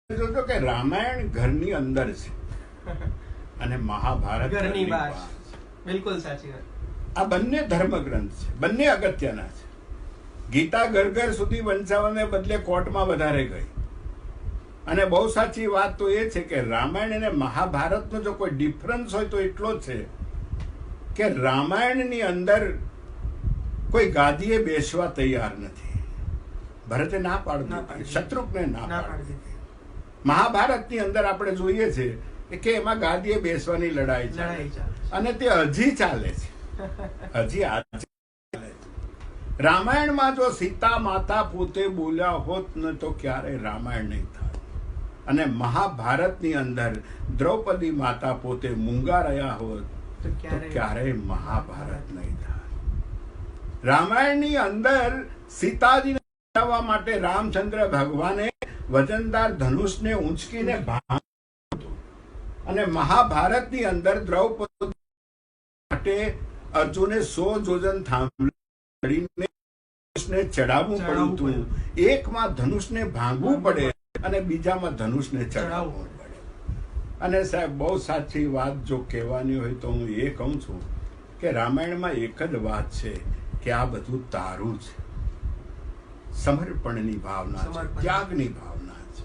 જોજો કે રામાયણ ઘરની અંદર છે અને મહાભારત ઘરની બહાર. બિલકુલ સાચી વાત. આ બંને ધર્મગ્રંથ છે, બંને અગત્યના છે. ગીતા ઘર સુધી વંચાવાને બદલે કોર્ટમાં વધારે ગઈ. અને બહુ સાચી વાત તો એ છે કે રામાયણ અને મહાભારતનો જો કોઈ ડિફરન્સ હોય તો એટલો જ છે કે રામાયણની અંદર કોઈ ગાદીએ બેસવા તૈયાર નથી. ભરતે ના પાડતી, શત્રુઘ્ને ના પાડતી. મહાભારતની અંદર આપણે જોઈએ છે કે એમાં ગાદીએ બેસવાની લડાઈ ચાલે અને તે હજી ચાલે છે, હજી આજે ચાલે છે. રામાયણમાં જો સીતા માતા પોતે બોલ્યા હોત ને તો ક્યારેય રામાયણ નહીં થાય. અને મહાભારતની અંદર દ્રૌપદી માતા પોતે મૂંગા રહ્યા હોત તો ક્યારેય મહાભારત નહીં થાય. રામાયણની અંદર સીતાજીને બચાવવા માટે રામચંદ્ર ભગવાને વજનદાર ધનુષને ઊંચકીને અને મહાભારતની અંદર દ્રૌપદી માટે અર્જુને 100 યોજન થાંભલીને ચડાવવું પડ્યું હતું. એકમાં ધનુષને ભાંગવું પડે અને બીજામાં ધનુષને ચડાવવું પડે. અને સાહેબ બહુ સાચી વાત જો કહેવાની હોય તો હું એ કહું છું કે રામાયણમાં એક જ વાત છે કે આ બધું તારું છે. સમર્પણની ભાવના છે, ત્યાગની ભાવના છે.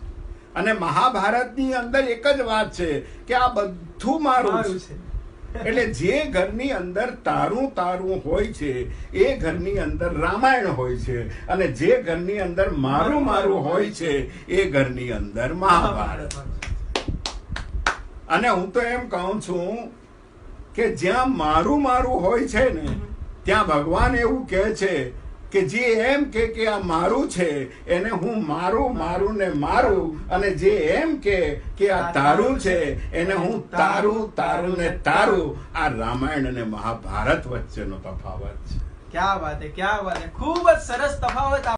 અને મહાભારતની અંદર એક જ વાત છે કે આ બધું મારું છે. એટલે જે ઘરની અંદર તારું તારું હોય છે એ ઘરની અંદર રામાયણ હોય છે, અને જે ઘરની અંદર મારું મારું હોય છે એ ઘરની અંદર મહાભારત. અને હું તો એમ કહું છું કે જ્યાં મારું મારું હોય છે ને ત્યાં ભગવાન એવું કહે છે કે જે એમ કે આ મારું છે એને હું મારું મારું ને મારું, અને જે એમ કે આ તારું છે એને હું તારું તારું ને તારું. આ રામાયણ અને મહાભારત વચ્ચેનો તફાવત છે. ક્યાં વાત હે, ક્યાં વાત હે. ખૂબ જ સરસ તફાવત.